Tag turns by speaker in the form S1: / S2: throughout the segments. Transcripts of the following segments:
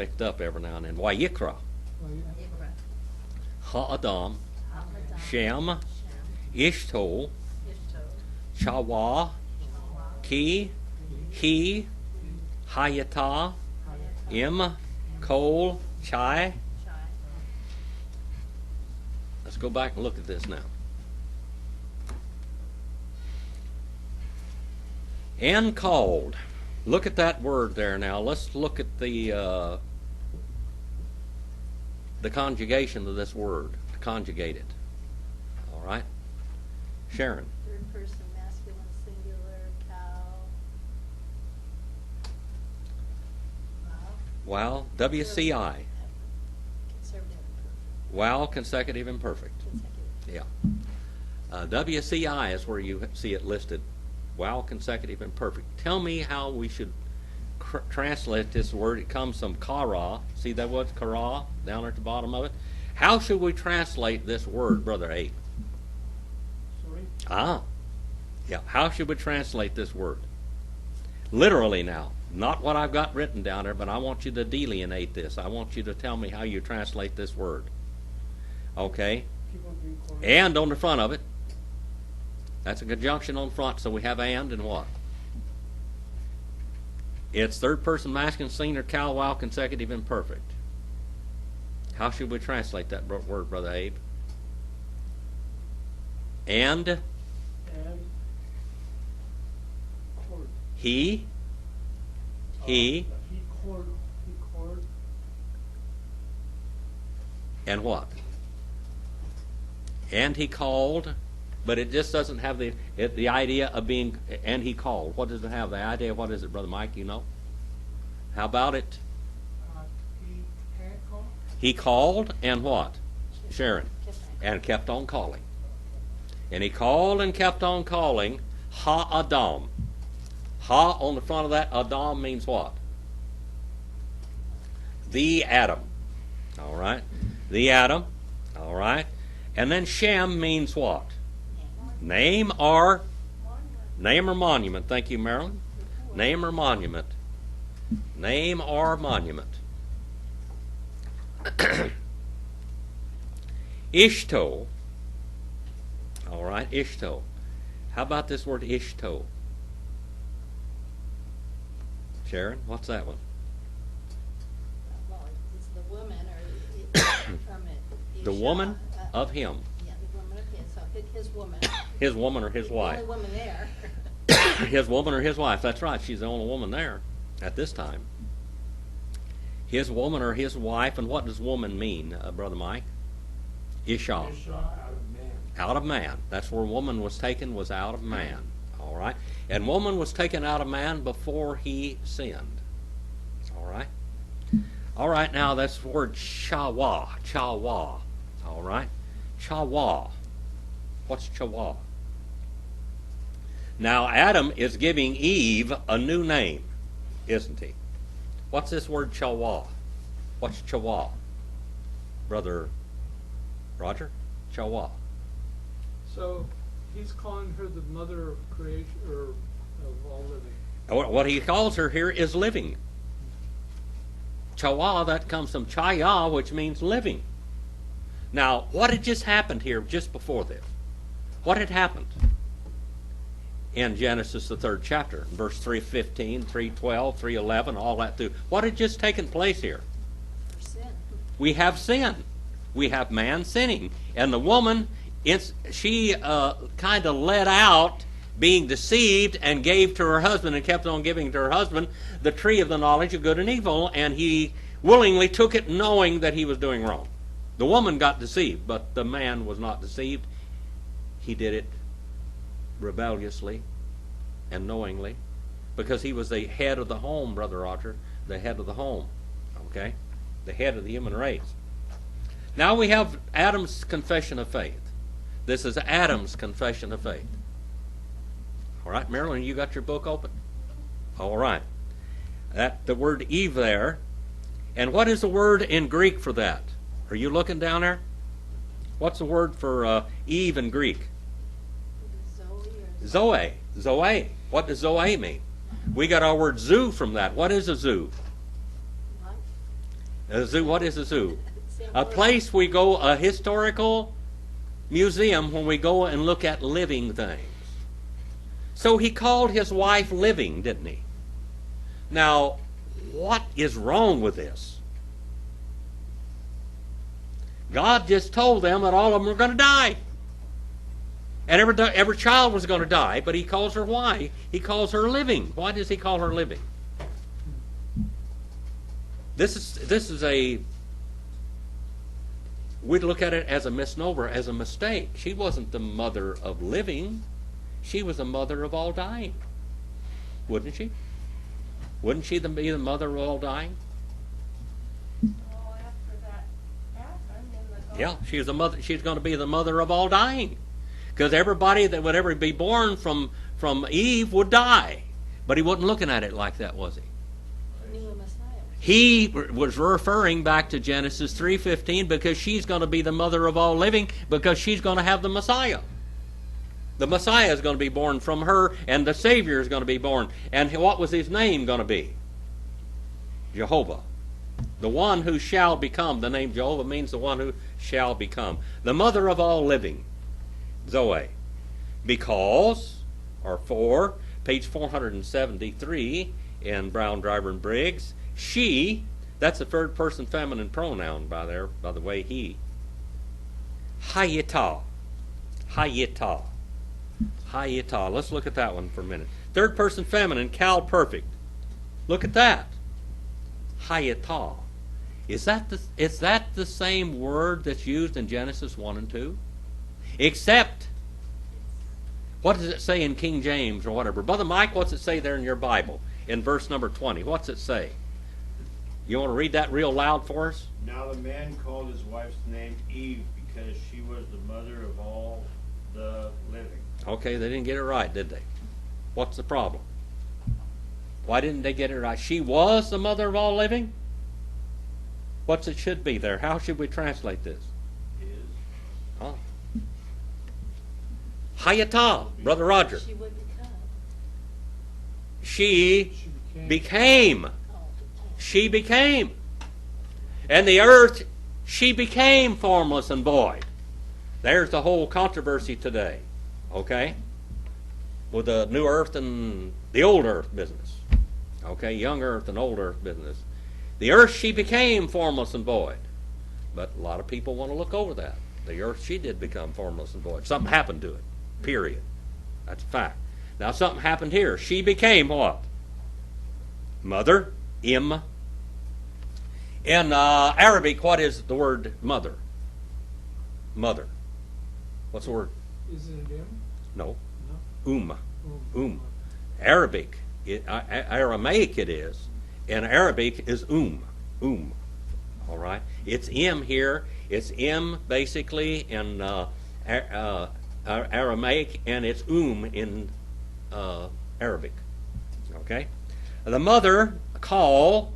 S1: Picked up every now and then. Wayikra, Ha'adam, Shem, Ishtol, Chawa, Ki, He, Hayata, Im, Kol, Chai. Let's go back and look at this now. And called. Look at that word there now. Let's look at the conjugation of this word. Conjugate it. All right? Sharon.
S2: Third person, masculine, singular, cow.
S1: Wow. WCI.
S2: Conservative and perfect.
S1: Wow, consecutive and perfect.
S2: Consecutive.
S1: Yeah. WCI is where you see it listed. Wow, consecutive and perfect. Tell me how we should translate this word. It comes from kara. See that word kara down at the bottom of it? How should we translate this word, Brother Abe?
S3: Sorry?
S1: Yeah. How should we translate this word? Literally now. Not what I've got written down there, but I want you to delineate this. I want you to tell me how you translate this word. Okay?
S3: Keep on being correct.
S1: And on the front of it. That's a conjunction on front, so we have and what? It's third person masculine, singular, cow, wow, consecutive, and perfect. How should we translate that word, Brother Abe? And
S3: And cord.
S1: he,
S3: He cord.
S1: and what? And he called, but it just doesn't have the idea of being, and he called. What does it have? The idea, what is it, Brother Mike, you know? How about it?
S3: He had called.
S1: He called, and what? Sharon.
S2: Kept on.
S1: And kept on calling. And he called and kept on calling, Ha-Adam. Ha on the front of that, Adam means what? The Adam. All right? The Adam. All right? And then Shem means what? Name or monument. Thank you, Marilyn. Name or monument. Name or monument. Ishto. All right, Ishto. How about this word Ishto? Sharon, what's that one?
S2: Well, it's the woman or from it.
S1: The
S2: Isha,
S1: woman of him.
S2: Yeah, the woman of his. So his woman.
S1: His woman or his
S2: The
S1: wife.
S2: only woman there.
S1: His woman or his wife. That's right. She's the only woman there at this time. His woman or his wife. And what does woman mean, Brother Mike? Isha.
S3: Isha out of man.
S1: Out of man. That's where woman was taken, was out of man. All right? And woman was taken out of man before he sinned. All right? All right, now that's the word chawa. Chawa. All right? Chawa. What's chawa? Now, Adam is giving Eve a new name, isn't he? What's this word chawa? What's chawa? Brother Roger? Chawa.
S3: So he's calling her the mother of creation or of all living.
S1: What he calls her here is living. Chawa, that comes from chaya, which means living. Now, what had just happened here just before this? What had happened? In Genesis, the 3rd chapter, verse 3:15, 3:12, 3:11, all that through. What had just taken place here?
S2: For sin.
S1: We have sin. We have man sinning. And the woman, she kind of let out being deceived and gave to her husband and kept on giving to her husband the tree of the knowledge of good and evil, and he willingly took it knowing that he was doing wrong. The woman got deceived, but the man was not deceived. He did it rebelliously and knowingly because he was the head of the home, Brother Roger, the head of the home, okay? The head of the human race. Now we have Adam's confession of faith. This is Adam's confession of faith. All right, Marilyn, you got your book open? All right. That the word Eve there. And what is the word in Greek for that? Are you looking down there? What's the word for Eve in Greek?
S2: Zoe or
S1: Zoe. What does Zoe mean? We got our word zoo from that. What is a zoo?
S2: life.
S1: A zoo. What is a zoo?
S2: Same
S1: A
S2: word.
S1: place we go, a historical museum when we go and look at living things. So he called his wife living, didn't he? Now, what is wrong with this? God just told them that all of them were going to die. And every child was going to die, but he calls her why? He calls her living. Why does he call her living? This is a, we'd look at it as a misnomer, as a mistake. She wasn't the mother of living. She was the mother of all dying. Wouldn't she? Wouldn't she be the mother of all dying?
S4: Well, after that happened in the
S1: Yeah, she's the mother. She's going to be the mother of all dying, because everybody that would ever be born from Eve would die. But he wasn't looking at it like that, was he?
S2: Knew a Messiah.
S1: He was referring back to Genesis 3:15, because she's going to be the mother of all living, because she's going to have the Messiah. The Messiah is going to be born from her, and the Savior is going to be born. And what was his name going to be? Jehovah. The one who shall become. The name Jehovah means the one who shall become. The mother of all living. Zoe. Because, or for, page 473 in Brown, Driver, and Briggs, she, that's a third person feminine pronoun by the way, he. Hayita. Hayita. Hayita. Let's look at that one for a minute. Third person feminine, Cal perfect. Look at that. Hayita. Is that the same word that's used in Genesis 1 and 2? Except, what does it say in King James or whatever? Brother Mike, what's it say there in your Bible? In verse number 20. What's it say? You want to read that real loud for us?
S5: Now the man called his wife's name Eve because she was the mother of all the living.
S1: Okay, they didn't get it right, did they? What's the problem? Why didn't they get it right? She was the mother of all living? What's it should be there? How should we translate this?
S5: Is
S1: Huh? Hayata, Brother Roger.
S2: She would become.
S1: She
S3: She
S1: became.
S2: Oh,
S1: She became. And the earth, she became formless and void. There's the whole controversy today. Okay? With the new earth and the old earth business. Okay? Young earth and old earth business. The earth, she became formless and void. But a lot of people want to look over that. The earth, she did become formless and void. Something happened to it. Period. That's a fact. Now something happened here. She became what? Mother. In Arabic, what is the word mother? Mother. What's the word?
S3: Isn't it him?
S1: No.
S3: No.
S1: Arabic, Aramaic it is. And Arabic is All right? It's here. It's basically in Aramaic, and it's in Arabic. Okay? The mother call,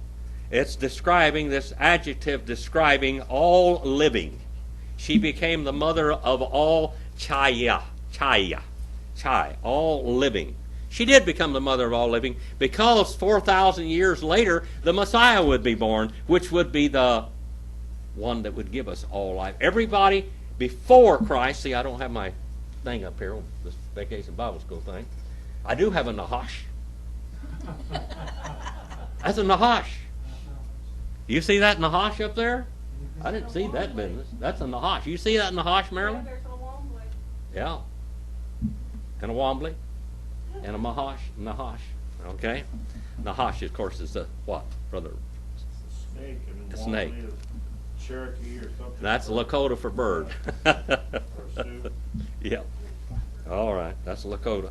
S1: it's describing this adjective describing all living. She became the mother of all chai, all living. She did become the mother of all living because 4,000 years later the Messiah would be born, which would be the one that would give us all life. Everybody before Christ, see, I don't have my thing up here, this Vacation Bible School thing. I do have a Nahash. That's a Nahash. You see that Nahash up there? I didn't see that business. That's a Nahash. You see that Nahash, Marilyn?
S4: There's a Wombly.
S1: Yeah. And a Wombly. And a Nahash. Okay? Nahash, of course, is the what, brother?
S5: snake. I mean,
S1: The
S5: Wombley
S1: snake.
S5: is Cherokee or something.
S1: That's Lakota for bird.
S5: Or Sioux.
S1: Yeah. All right. That's Lakota.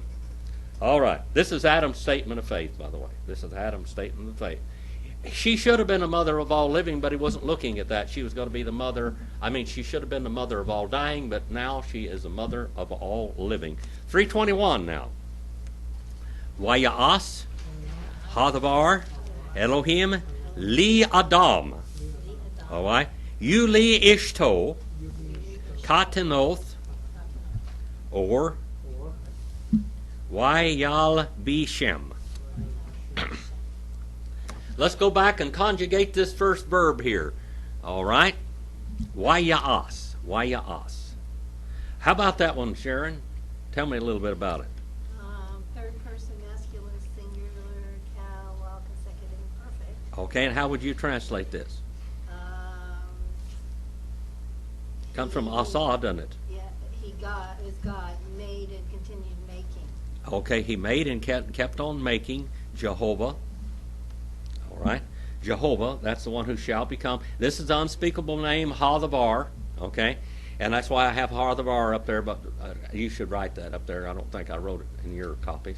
S1: All right. This is Adam's statement of faith, by the way. This is Adam's statement of faith. She should have been the mother of all living, but he wasn't looking at that. She was going to be the mother. She should have been the mother of all dying, but now she is the mother of all living. 321 now. Vayas Hadavar Elohim li Adam. All right. You li Ishto Katenoth or Vayal Bishem. Let's go back and conjugate this first verb here. All right? Waya'as. Waya'as. How about that one, Sharon? Tell me a little bit about it.
S2: Third person masculine singular, cal, while consecutive and perfect.
S1: Okay, and how would you translate this? Comes from asa, doesn't it?
S2: Yeah, is God, made and continued making.
S1: Okay, he made and kept on making Jehovah. All right? Jehovah, that's the one who shall become. This is the unspeakable name, Ha-the-Var. Okay? And that's why I have Ha-the-Var up there, but you should write that up there. I don't think I wrote it in your copies.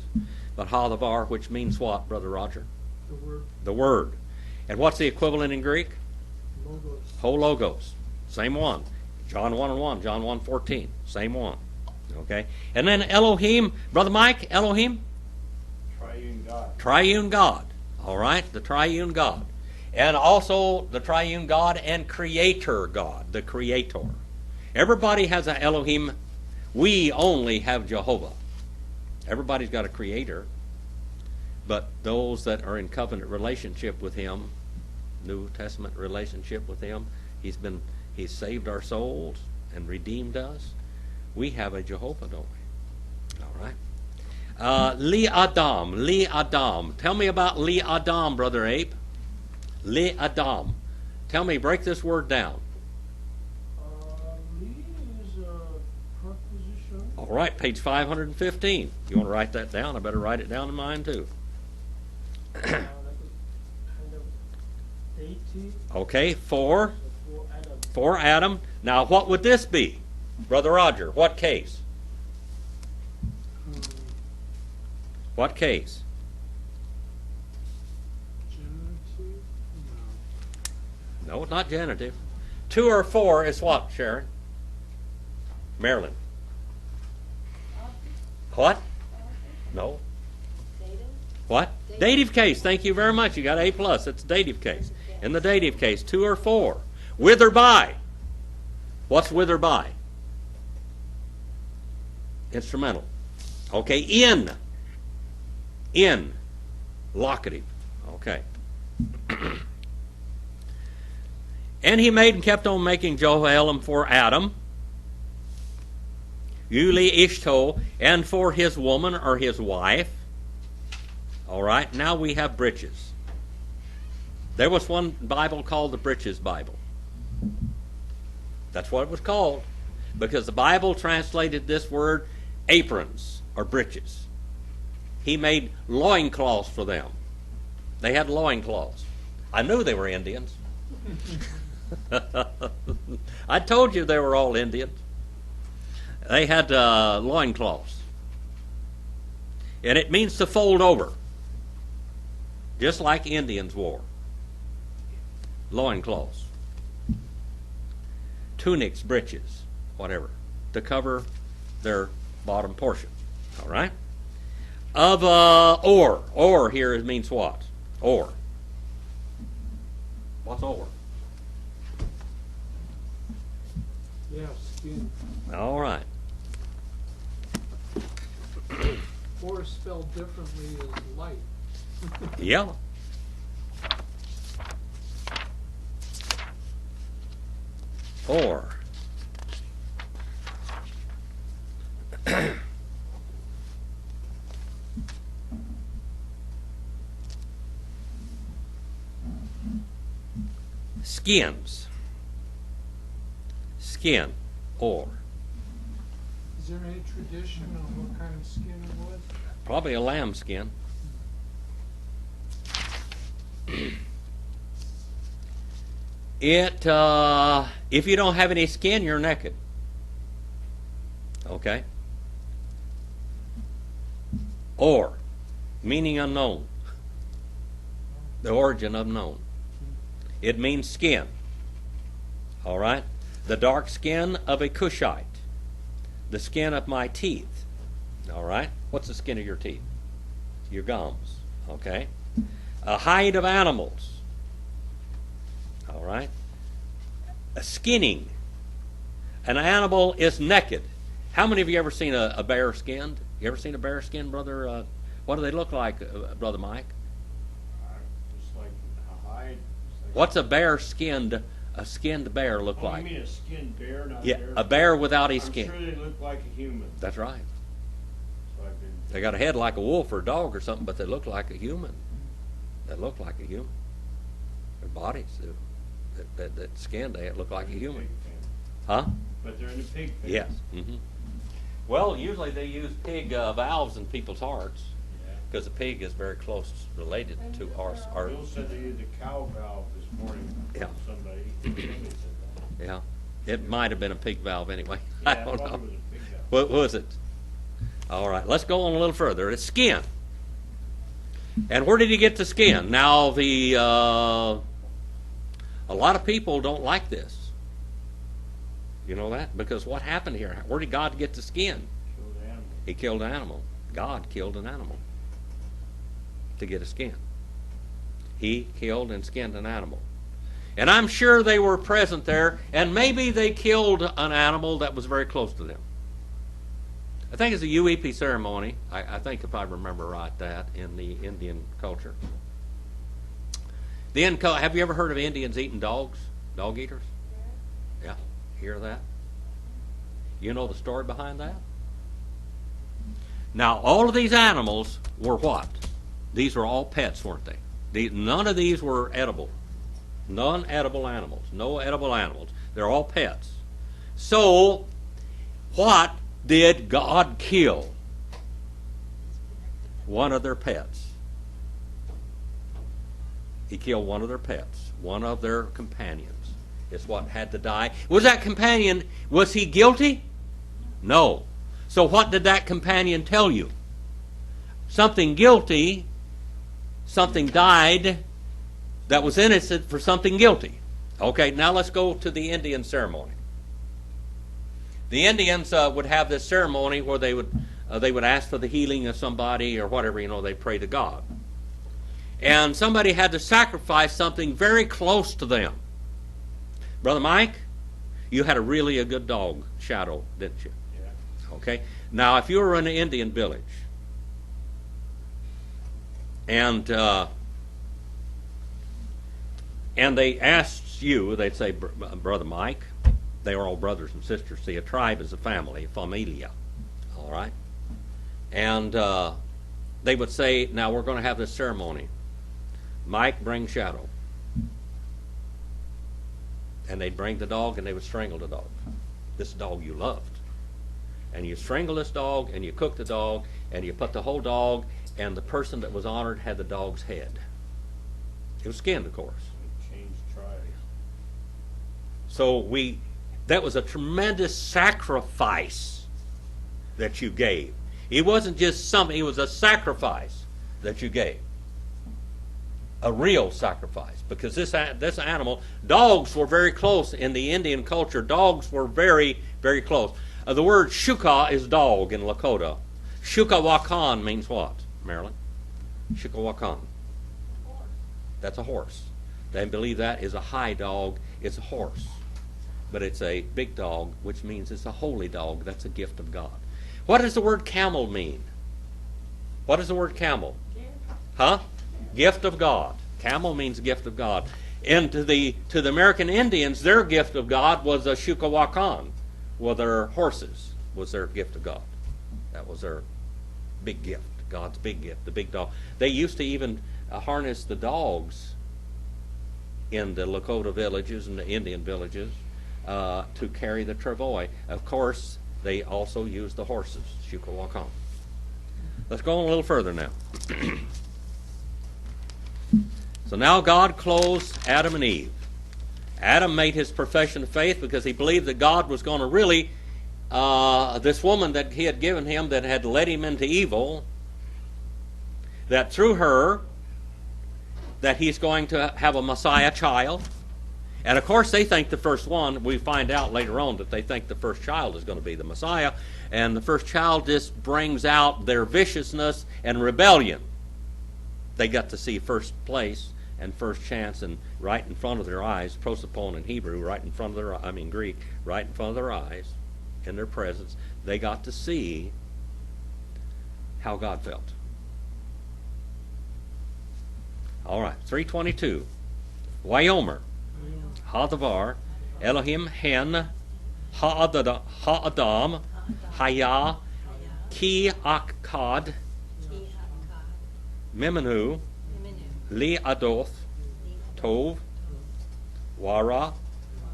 S1: But Ha-the-Var, which means what, Brother Roger?
S3: The word
S1: The Word. And what's the equivalent in Greek?
S3: logos.
S1: Ho-logos. Same one. John 1 and 1, John 1:14. Same one. Okay? And then Elohim, Brother Mike, Elohim?
S5: Triune God.
S1: Triune God. All right? The triune God. And also the triune God and creator God, the creator. Everybody has an Elohim. We only have Jehovah. Everybody's got a creator. But those that are in covenant relationship with him, New Testament relationship with him, he's saved our souls and redeemed us. We have a Jehovah, don't we? All right. Li Adam. Li Adam. Tell me about Li Adam, Brother Abe. Li Adam. Tell me, break this word down.
S6: Li is a preposition.
S1: All right, page 515. You want to write that down? I better write it down in mine too.
S6: Like a kind of dative.
S1: Okay, for
S6: Adam.
S1: for Adam. Now, what would this be? Brother Roger, what case? What case?
S3: Genitive? No.
S1: No, it's not genitive. 2 or 4 is what, Sharon? Marilyn. What? No.
S2: Dative?
S1: What? Dative case. Thank you very much. You got A+. It's dative case. In the dative case, 2 or 4. Whither by? What's whither by? Instrumental. Okay, in. In. Locative. Okay. And he made and kept on making Jehoram for Adam, Uli Ishto, and for his woman or his wife. All right, now we have breeches. There was one Bible called the Breeches Bible. That's what it was called, because the Bible translated this word aprons or breeches. He made loincloths for them. They had loincloths. I knew they were Indians. I told you they were all Indians. They had loincloths. And it means to fold over, just like Indians wore. Loincloths. Tunics, breeches, whatever, to cover their bottom portion. All right? Of ore. Ore here means what? Ore. What's ore?
S3: Yeah, skin.
S1: All right.
S3: Or spelled differently is light.
S1: Yeah. Ore. Skins. Skin. Ore.
S3: Is there any tradition on what kind of skin it was?
S1: Probably a lamb skin. If you don't have any skin, you're naked. Okay? Or, meaning unknown. The origin unknown. It means skin. All right? The dark skin of a Cushite. The skin of my teeth. All right? What's the skin of your teeth? Your gums. Okay? A hide of animals. All right? A skinning. An animal is naked. How many of you ever seen a bear skinned? You ever seen a bear skinned, brother? What do they look like, Brother Mike?
S5: Just like
S1: What's a skinned bear look
S5: Oh,
S1: like?
S5: you mean a skinned bear, not
S1: Yeah,
S5: a bear?
S1: a bear without his
S5: I'm
S1: skin.
S5: sure they look like a human.
S1: That's right.
S5: So I've been.
S1: They got a head like a wolf or a dog or something, but they look like a human. They look like a human. Their bodies, that skin, they look like a human. Huh?
S5: But they're in the pig pen.
S1: Yes. Mm-hmm. Well, usually they use pig valves in people's hearts
S5: Yeah.
S1: because the pig is very close related to our.
S5: Bill said they used a cow valve this morning.
S1: Yeah.
S5: Somebody said that.
S1: Yeah. It might have been a pig valve anyway.
S5: Yeah,
S1: I
S5: I
S1: don't
S5: thought
S1: know.
S5: it was a pig valve.
S1: What was it? All right, let's go on a little further. It's skin. And where did he get the skin? Now, a lot of people don't like this. You know that? Because what happened here? Where did God get the skin?
S5: Killed animal.
S1: He killed an animal. God killed an animal to get a skin. He killed and skinned an animal. And I'm sure they were present there, and maybe they killed an animal that was very close to them. I think it's a UEP ceremony. I think, if I remember right, that in the Indian culture. Have you ever heard of Indians eating dogs? Dog eaters? Yeah. Hear that? You know the story behind that? Now, all of these animals were what? These were all pets, weren't they? None of these were edible. Non-edible animals. No edible animals. They're all pets. So, what did God kill? One of their pets. He killed one of their pets. One of their companions is what had to die. Was that companion, was he guilty? No. So what did that companion tell you? Something guilty, something died that was innocent for something guilty. Okay, now let's go to the Indian ceremony. The Indians would have this ceremony where they would ask for the healing of somebody or whatever, they pray to God. And somebody had to sacrifice something very close to them. Brother Mike, you had a good dog, Shadow, didn't you?
S5: Yeah.
S1: Okay. Now, if you were in an Indian village, and they asked you, they'd say, Brother Mike, they were all brothers and sisters. See, a tribe is a family, familia. All right? And they would say, now we're going to have this ceremony. Mike, bring Shadow. And they'd bring the dog and they would strangle the dog. This dog you loved. And you strangle this dog and you cook the dog and you put the whole dog, and the person that was honored had the dog's head. It was skinned, of course.
S5: Changed tribes.
S1: So that was a tremendous sacrifice that you gave. It wasn't just something, it was a sacrifice that you gave. A real sacrifice. Because this animal, dogs were very close in the Indian culture. Dogs were very, very close. The word shuka is dog in Lakota. Shukawakan means what, Marilyn? Shukawakan. That's a horse. They believe that is a high dog. It's a horse. But it's a big dog, which means it's a holy dog. That's a gift of God. What does the word camel mean? What is the word camel? Huh? Gift of God. Camel means gift of God. And to the American Indians, their gift of God was a shukawakan. Well, their horses was their gift of God. That was their big gift, God's big gift, the big dog. They used to even harness the dogs in the Lakota villages and the Indian villages to carry the travois. Of course, they also used the horses, shukawakan. Let's go on a little further now. So now God clothes Adam and Eve. Adam made his profession of faith because he believed that God was going to really, this woman that he had given him that had led him into evil, that through her, that he's going to have a Messiah child. And of course they think the first one, we find out later on that they think the first child is going to be the Messiah, and the first child just brings out their viciousness and rebellion. They got to see first place and first chance, and right in front of their eyes, prosopon in Hebrew, right in front of Greek, right in front of their eyes, in their presence, they got to see how God felt. All right, 3:22. Wyomer, Hadavar, Elohim Hen, Ha'adam, Haya, Ki Akkad, Memenu, Li Adoth, Tov, Wara,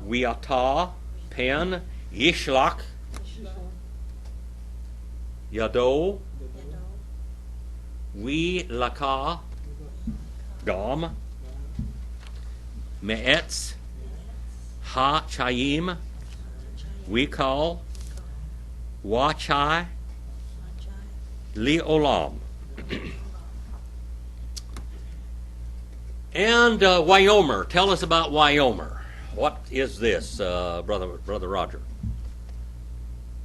S1: Wiata, Pen, Yishlak, Yado, We Laka, Gam, Me'etz, Ha Chayim, We Call, Wachai, Li Olam. And Wyomer, tell us about Wyomer. What is this, Brother Roger?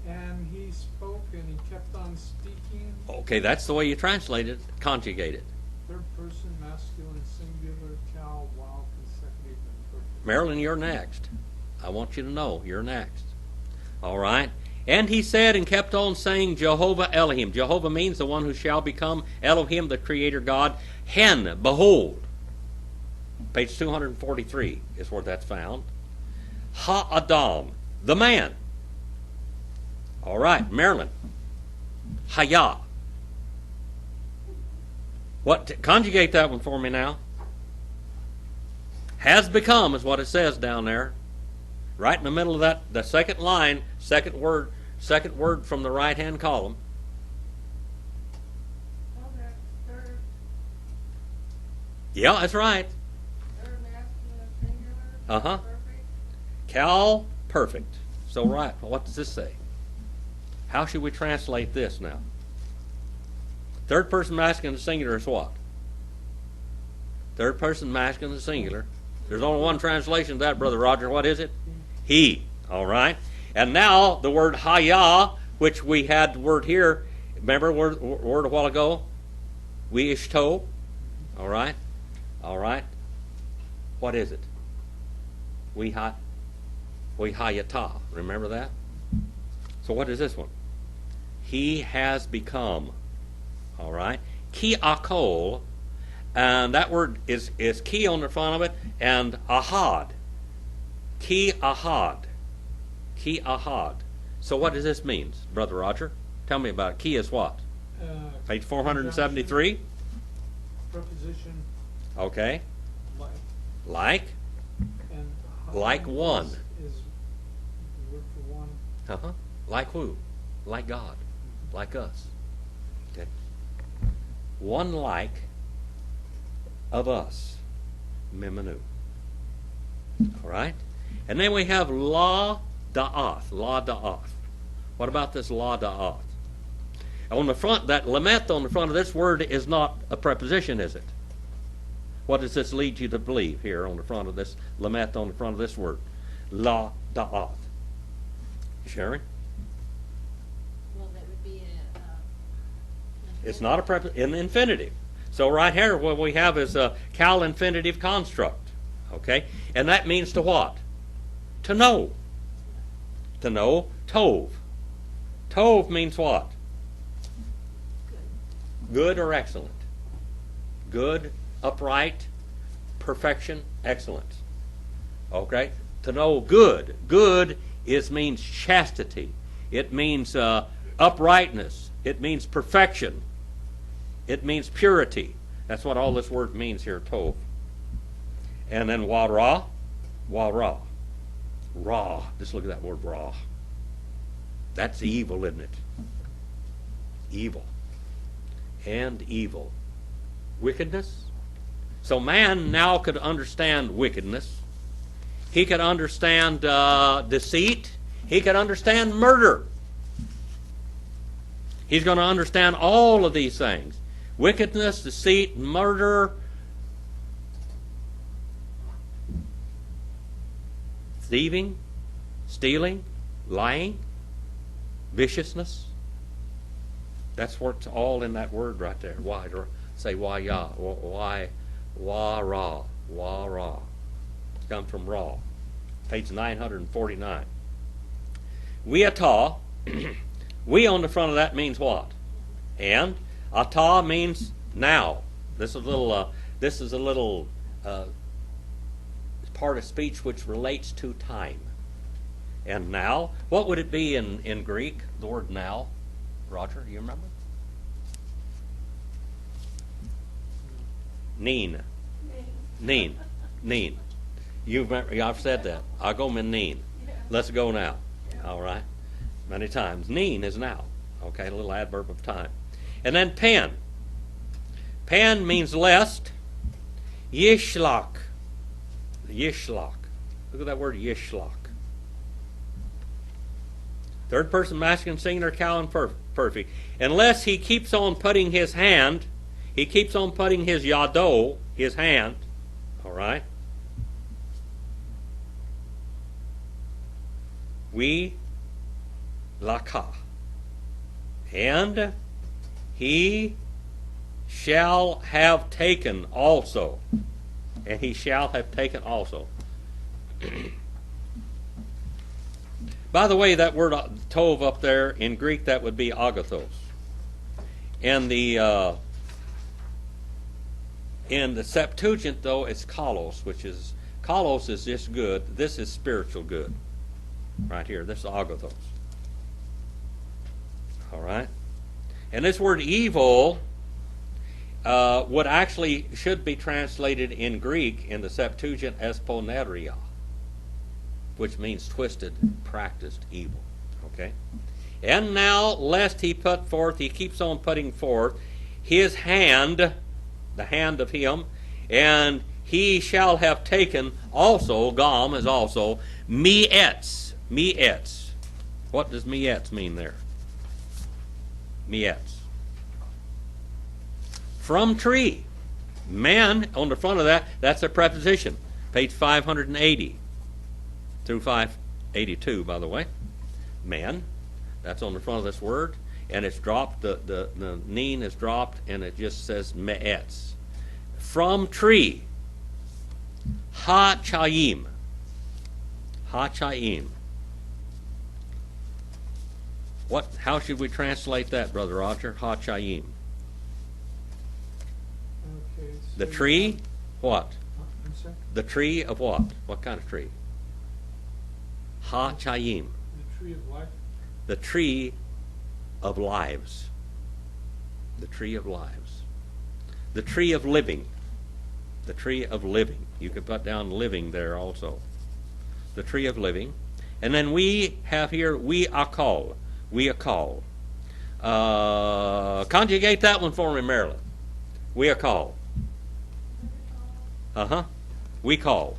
S3: And he spoke and he kept on speaking.
S1: Okay, that's the way you translate it, conjugate it.
S3: Third person, masculine, singular, cal, while consecutive, and perfect.
S1: Marilyn, you're next. I want you to know, you're next. All right? And he said and kept on saying, Jehovah Elohim. Jehovah means the one who shall become Elohim, the creator God. Hen, behold. Page 243 is where that's found. Ha-Adam, the man. All right, Marilyn. Haya. What? Conjugate that one for me now. Has become is what it says down there. Right in the middle of that, the second line, second word from the right-hand column.
S4: Well, that third,
S1: Yeah, that's right.
S4: third masculine singular.
S1: Uh-huh.
S4: Perfect.
S1: Cal, perfect. So right, what does this say? How should we translate this now? Third person masculine singular is what? Third person masculine singular. There's only one translation of that, Brother Roger. What is it? He. All right. And now the word haya, which we had the word here. Remember word a while ago? We ishto. All right. All right. What is it? We hayata. Remember that? So what is this one? He has become. All right. Ki akol. And that word is ki on the front of it, and ahad. Ki ahad. Ki ahad. So what does this mean, Brother Roger? Tell me about it. Ki is what? Page 473.
S3: Preposition,
S1: Okay.
S3: like.
S1: Like.
S3: And
S1: Like one.
S3: Is the word for one.
S1: Uh-huh. Like who? Like God. Like us. Okay. One like of us. Mimenu. All right? And then we have la da'ath. La da'ath. What about this la da'ath? On the front, that lamet on the front of this word is not a preposition, is it? What does this lead you to believe here on the front of this lamet on the front of this word? La da'ath. Sharon?
S2: Well, that would be
S1: It's not an infinitive. So right here what we have is a cal infinitive construct. Okay? And that means to what? To know. To know. Tov. Tov means what? Good or excellent. Good, upright, perfection, excellence. Okay? To know good. Good means chastity. It means uprightness. It means perfection. It means purity. That's what all this word means here, tov. And then wara, wara. Ra. Just look at that word ra. That's evil, isn't it? Evil. And evil. Wickedness. So man now could understand wickedness. He could understand deceit. He could understand murder. He's going to understand all of these things. Wickedness, deceit, murder, thieving, stealing, lying, viciousness. That's what's all in that word right there. Why? Say why ya? Why? Wa ra. Wa ra. It comes from ra. Page 949. We atah. We on the front of that means what? And atah means now. This is a little part of speech which relates to time. And now, what would it be in Greek, the word now? Roger, do you remember? Neen. Neen. Neen. You remember, I've said that. I'll go min neen. Let's go now. All right. Many times. Neen is now. Okay, a little adverb of time. And then pen. Pen means lest. Yishlach. Yishlach. Look at that word yishlach. Third person masculine singular cow and perfect. Unless he keeps on putting his hand, he keeps on putting his yado, his hand, all right? We laka. And he shall have taken also. And he shall have taken also. By the way, that word tov up there, in Greek, that would be agathos. And in the Septuagint, though, it's kalos, kalos is just good. This is spiritual good. Right here, this is agathos. All right? And this word evil should be translated in Greek in the Septuagint as poneria, which means twisted, practiced evil. Okay? And now, lest he put forth, he keeps on putting forth his hand, the hand of him, and he shall have taken also, gam is also, mi'etz. Mi'etz. What does mi'etz mean there? Mi'etz. From tree. Man, on the front of that, that's a preposition. Page 580 through 582, by the way. Man, that's on the front of this word, and it's dropped, the neen is dropped, and it just says me'etz. From tree. Ha-chayim. Ha-chayim. How should we translate that, Brother Roger? Ha-chayim.
S3: Okay.
S1: The tree, what?
S3: I'm sorry?
S1: The tree of what? What kind of tree? Ha-chayim.
S3: The tree of life.
S1: The tree of lives. The tree of lives. The tree of living. The tree of living. You can put down living there also. The tree of living. And then we have here, we akal. We akal. Conjugate that one for me, Marilyn. We akal. Uh-huh. We call.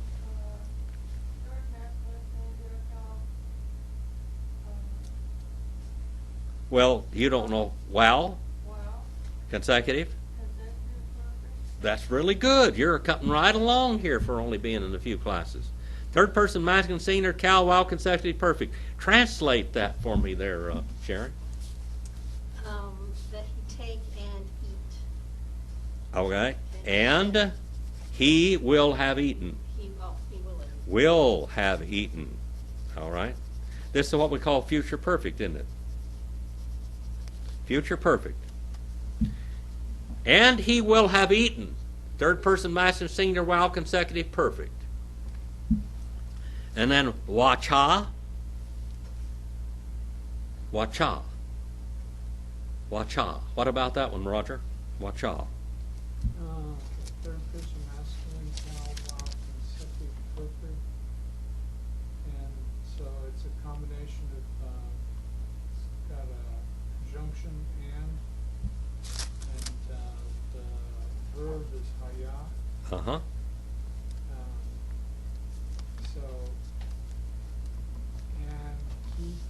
S4: Third masculine singular cow.
S1: Well, you don't know. Wow.
S4: Wow.
S1: Consecutive.
S4: Consecutive perfect.
S1: That's really good. You're cutting right along here for only being in a few classes. Third person masculine singular cow, wow, consecutive perfect. Translate that for me there, Sharon.
S2: That he take and eat.
S1: Okay. And he will have eaten.
S2: He will eat.
S1: Will have eaten. All right. This is what we call future perfect, isn't it? Future perfect. And he will have eaten. Third person masculine singular wow consecutive perfect. And then wacha. Wacha. Wacha. What about that one, Roger? Wacha.
S3: Third person masculine, cow, wow, consecutive perfect. And so it's a combination of, it's got a conjunction and the verb is haya.
S1: Uh-huh.
S3: So, and keep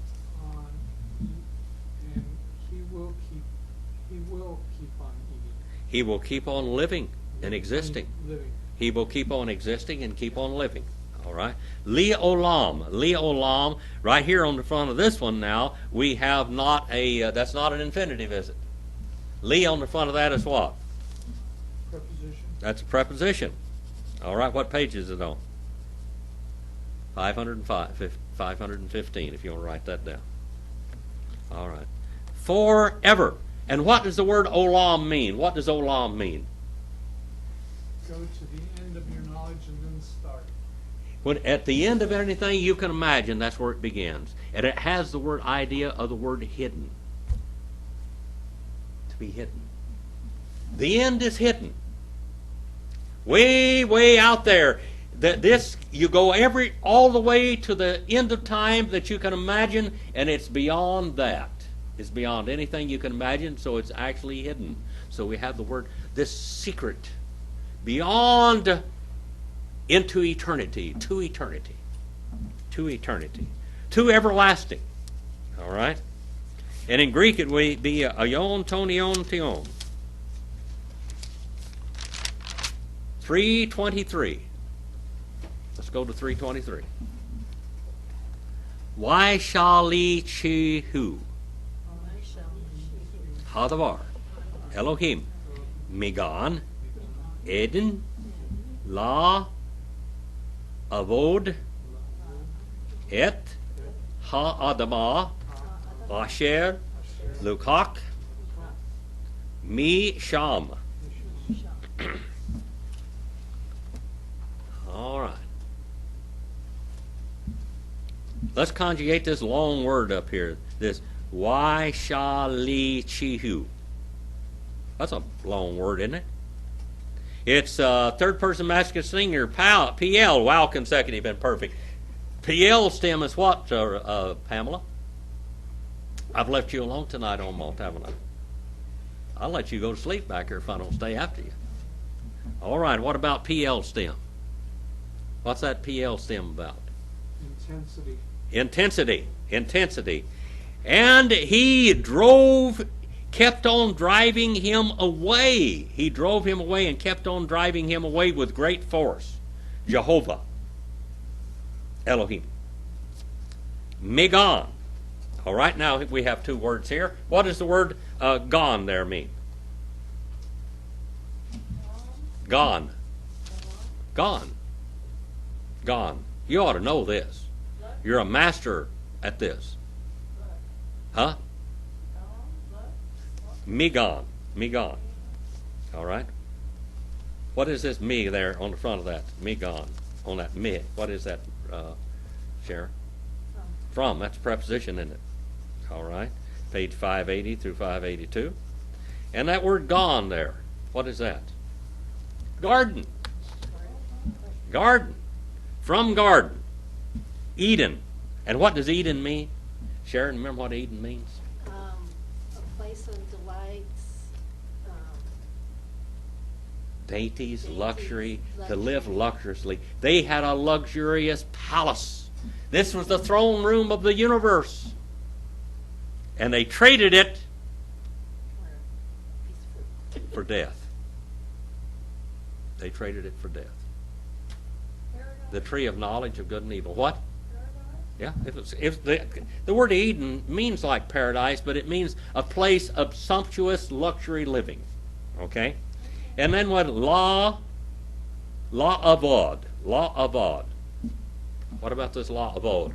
S3: on and he will keep on eating.
S1: He will keep on living and existing.
S3: Living.
S1: He will keep on existing and keep on living. All right. Li olam. Li olam. Right here on the front of this one now, we have not a, that's not an infinitive, is it? Li on the front of that is what?
S3: Preposition.
S1: That's a preposition. All right. What page is it on? 515, if you want to write that down. All right. Forever. And what does the word olam mean? What does olam mean?
S3: Go to the end of your knowledge and then start.
S1: When at the end of anything you can imagine, that's where it begins. And it has the word idea of the word hidden. To be hidden. The end is hidden. Way, way out there. This, you go all the way to the end of time that you can imagine, and it's beyond that. It's beyond anything you can imagine, so it's actually hidden. So we have the word, this secret, beyond, into eternity, to eternity, to eternity, to everlasting. All right? And in Greek it would be aion tonion tion. 3:23. Let's go to 3:23. Why shali chi hu? Hadavar. Elohim. Migan. Eden. La. Avod. Et. Ha-adamah. Asher. Lukak. Mi sham. All right. Let's conjugate this long word up here. This why shali chihu. That's a long word, isn't it? It's third person masculine singular, PL, wow, consecutive and perfect. PL stem is what, Pamela? I've left you alone tonight almost, haven't I? I'll let you go to sleep back here if I don't stay after you. All right, what about PL stem? What's that PL stem about?
S3: Intensity.
S1: Intensity. And he kept on driving him away. He drove him away and kept on driving him away with great force. Jehovah. Elohim. Migan. All right, now we have two words here. What does the word gone there mean? Gone. Gone. Gone. You ought to know this. You're a master at this. Huh? Migan. Migan. All right? What is this me there on the front of that? Migan. On that me. What is that, Sharon? From. That's a preposition, isn't it? All right. Page 580 through 582. And that word gone there. What is that? Garden. Garden. From garden. Eden. And what does Eden mean? Sharon, remember what Eden means?
S2: A place of delights.
S1: Dainties, luxury, to live luxuriously. They had a luxurious palace. This was the throne room of the universe. And they traded it for death. They traded it for death. The tree of knowledge of good and evil. What? Yeah, the word Eden means like paradise, but it means a place of sumptuous luxury living. Okay? And then what? Law avod. Law avod. What about this law avod,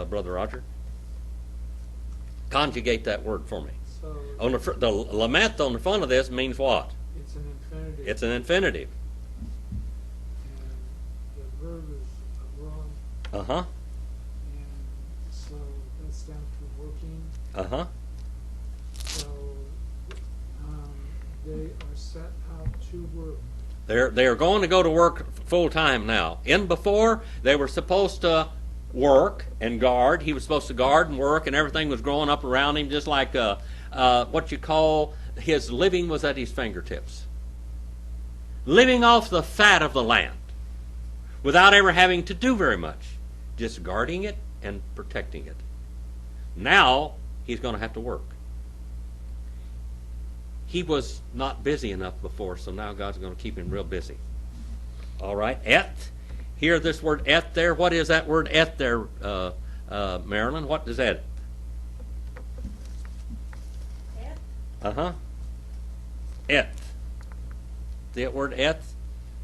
S1: Brother Roger? Conjugate that word for me.
S3: So
S1: On the lament on the front of this means what?
S3: it's an infinitive.
S1: It's an infinitive.
S3: And the verb is wrong.
S1: Uh-huh.
S3: And so that's down to working.
S1: Uh-huh.
S3: So they are set out to work.
S1: They're going to go to work full time now. In before, they were supposed to work and guard. He was supposed to guard and work, and everything was growing up around him, just like what you call his living was at his fingertips. Living off the fat of the land without ever having to do very much. Just guarding it and protecting it. Now, he's going to have to work. He was not busy enough before, so now God's going to keep him real busy. All right, et. Hear this word et there. What is that word et there, Marilyn? What does that?
S2: Et?
S1: Uh-huh. Et. That word et,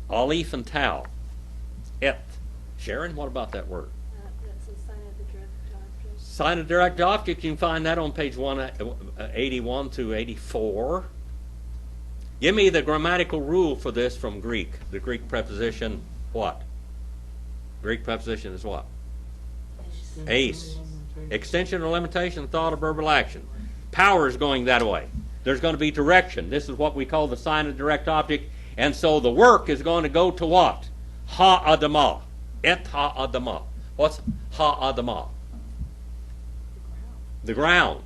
S1: aleph and tau. Et. Sharon, what about that word?
S2: That's a sign of the direct object.
S1: Sign of direct object, you can find that on page 181 to 84. Give me the grammatical rule for this from Greek. The Greek preposition, what? Greek preposition is what? Ace. Extension or limitation, thought or verbal action. Power is going that way. There's going to be direction. This is what we call the sign of direct object. And so the work is going to go to what? Ha-adamah. Et ha-adamah. What's ha-adamah? The ground.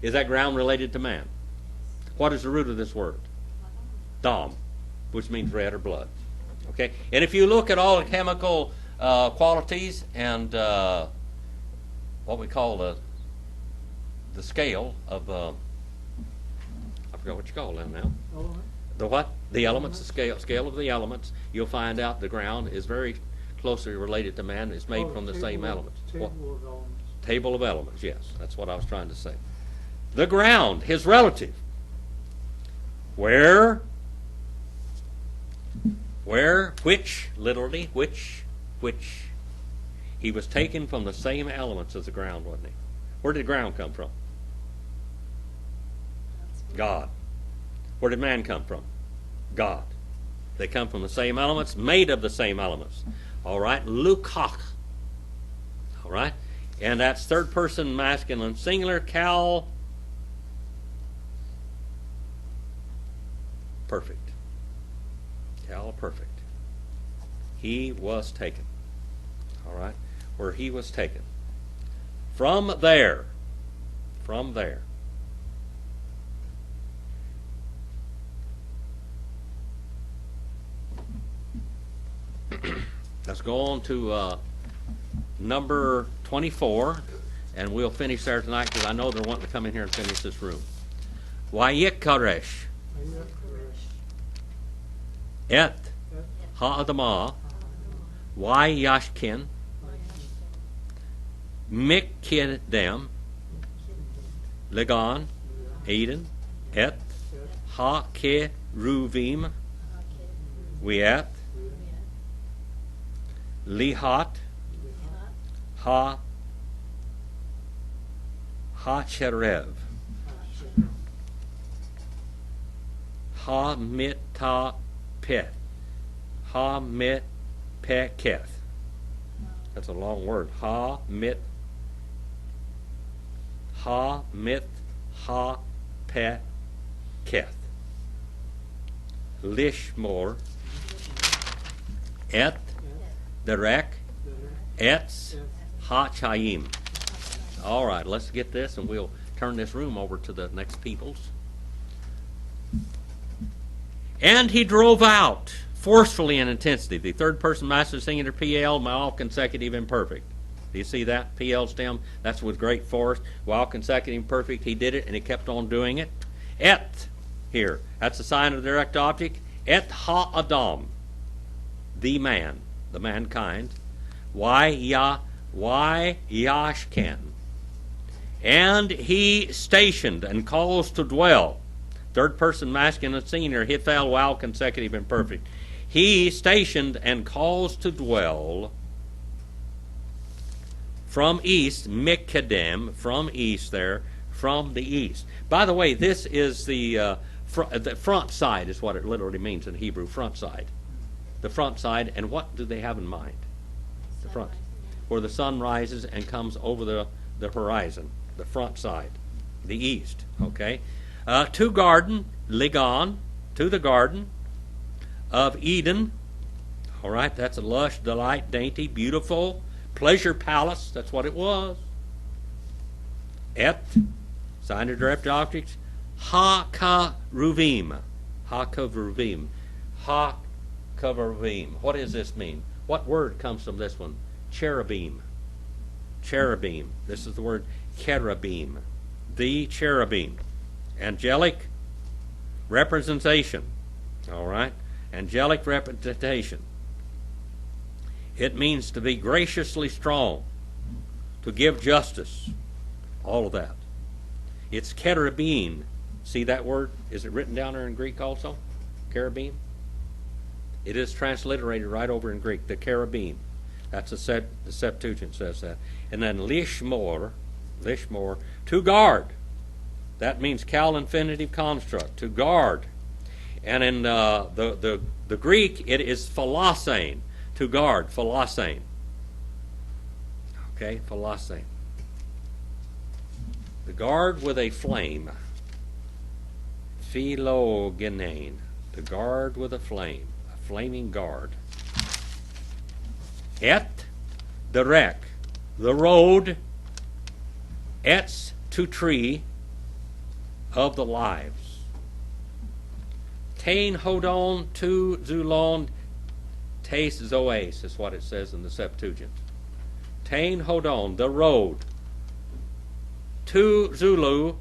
S1: Is that ground related to man? What is the root of this word? Dam, which means red or blood. Okay? And if you look at all the chemical qualities and what we call the scale of, I forgot what you call them now.
S3: Element?
S1: The what? The elements, the scale of the elements. You'll find out the ground is very closely related to man. It's made from the same elements.
S3: Table
S1: What?
S3: of elements.
S1: Table of elements, yes. That's what I was trying to say. The ground, his relative. Which, literally, which. He was taken from the same elements as the ground, wasn't he? Where did the ground come from? God. Where did man come from? God. They come from the same elements, made of the same elements. All right? Lukach. All right? And that's third person masculine singular. Cal. Perfect. Cal perfect. He was taken. All right? Where he was taken. From there. Let's go on to number 24, and we'll finish there tonight because I know they're wanting to come in here and finish this room. Vayikaresh et ha'adamah Vayashkin Mikidem Legan Eden et Ha-Keruvim Wiat Lihat Ha-Cherev Ha-Mitapeth Ha-Mitpeketh. That's a long word. Ha-Mitpeketh. Lishmor et derek etz hachayim. All right, let's get this and we'll turn this room over to the next peoples. And he drove out forcefully in intensity. The third person masculine singular PL, while consecutive imperfect. Do you see that? PL stem, that's with great force. While consecutive imperfect, he did it and he kept on doing it. Et, here, that's the sign of the direct object. Et ha-adam, the man, the mankind. Yashkan. And he stationed and caused to dwell. Third person masculine singular, hithal, while consecutive imperfect. He stationed and caused to dwell from east, Mikadem, from east there, from the east. By the way, this is the front side is what it literally means in Hebrew, front side. The front side, and what do they have in mind? The front. Where the sun rises and comes over the horizon, the front side, the east, okay? To garden, Ligon, to the garden of Eden. All right, that's a lush, delight, dainty, beautiful, pleasure palace. That's what it was. Et, sign of direct objects. Ha-ka-ruvim. Ha-ka-ruvim. Ha-ka-ruvim. What does this mean? What word comes from this one? Cherubim. Cherubim. This is the word cherubim. The cherubim. Angelic representation. All right? Angelic representation. It means to be graciously strong, to give justice, all of that. It's cherubim. See that word? Is it written down there in Greek also? Cherubim? It is transliterated right over in Greek, the cherubim. That's the Septuagint says that. And then lishmor, to guard. That means cal infinitive construct, to guard. And in the Greek, it is philosane, to guard, philosane. Okay, Philose. The guard with a flame. Philogenein. The guard with a flame. A flaming guard. Et, the wreck. The road. Etz, to tree. Of the lives. Tain hodon tu zulon tes zoes is what it says in the Septuagint. Tain hodon, the road. Tu Zulu,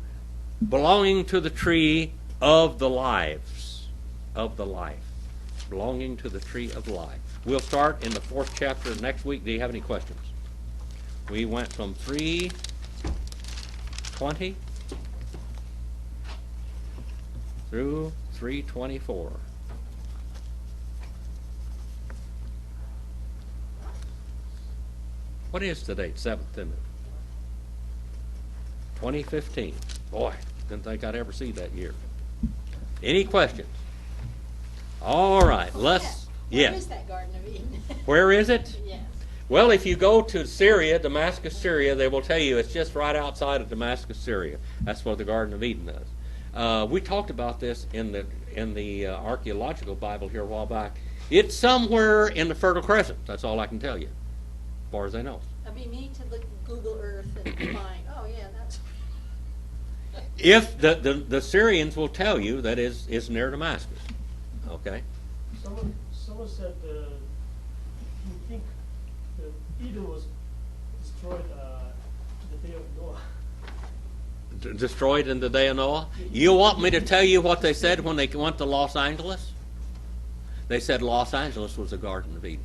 S1: belonging to the tree of the lives. Of the life. Belonging to the tree of life. We'll start in the 4th chapter next week. Do you have any questions? We went from 3:20 through 3:24. What is the date? 7th, isn't it? 2015. Boy, didn't think I'd ever see that year. Any questions? All right, let's.
S2: Where
S1: Yeah.
S2: is that Garden of Eden?
S1: Where is it?
S2: Yes.
S1: Well, if you go to Syria, Damascus, Syria, they will tell you it's just right outside of Damascus, Syria. That's what the Garden of Eden is. We talked about this in the archaeological Bible here a while back. It's somewhere in the Fertile Crescent. That's all I can tell you, as far as I know.
S2: It'd be neat to look Google Earth and find, oh yeah, that's.
S1: If the Syrians will tell you that is near Damascus. Okay.
S6: Someone said you think Eden was destroyed the day of Noah.
S1: Destroyed in the day of Noah. You want me to tell you what they said when they went to Los Angeles? They said Los Angeles was the Garden of Eden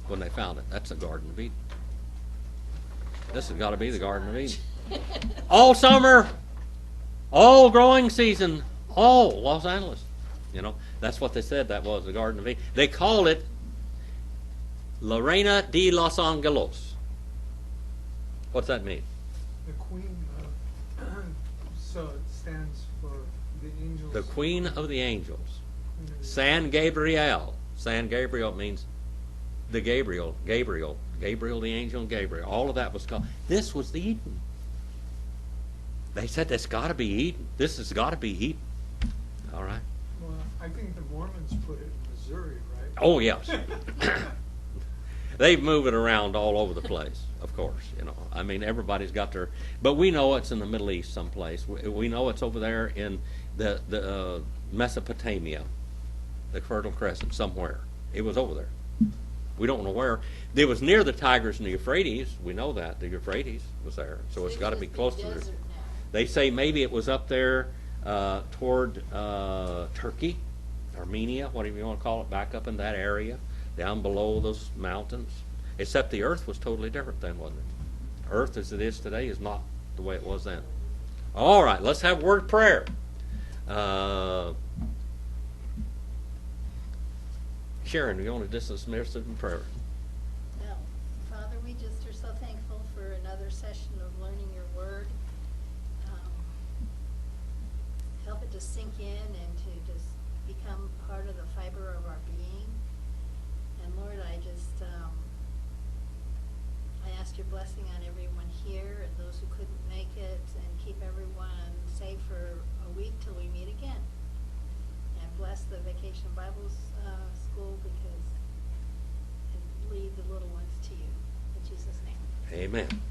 S1: when they found it. That's the Garden of Eden. This has got to be the Garden of Eden. All summer, all growing season, all Los Angeles. You know, that's what they said that was the Garden of Eden. They called it La Reina de Los Angelos. What's that mean?
S3: The queen, so it stands for the angels.
S1: The Queen of the Angels.
S3: Queen of the
S1: San Gabriel. San Gabriel means the Gabriel the angel, and Gabriel. All of that was called. This was the Eden. They said that's got to be Eden. This has got to be Eden. All right.
S3: Well, I think the Mormons put it in Missouri, right?
S1: Oh yes. They move it around all over the place, of course. You know, I mean, everybody's got their. But we know it's in the Middle East someplace. We know it's over there in the Mesopotamia, the Fertile Crescent, somewhere. It was over there. We don't know where. It was near the Tigris and the Euphrates. We know that the Euphrates was there, so it's got to be close to there. They say maybe it was up there toward Turkey, Armenia, whatever you want to call it, back up in that area, down below those mountains. Except the earth was totally different then, wasn't it? Earth as it is today is not the way it was then. All right, let's have word of prayer. Sharon, you want to dismiss it in prayer?
S2: No. Father, we just are so thankful for another session of learning your word. Help it to sink in and to just become part of the fiber of our being. And Lord, I ask your blessing on everyone here and those who couldn't make it, and keep everyone safe for a week till we meet again. And bless the Vacation Bible School and lead the little ones to you. In Jesus' name.
S1: Amen.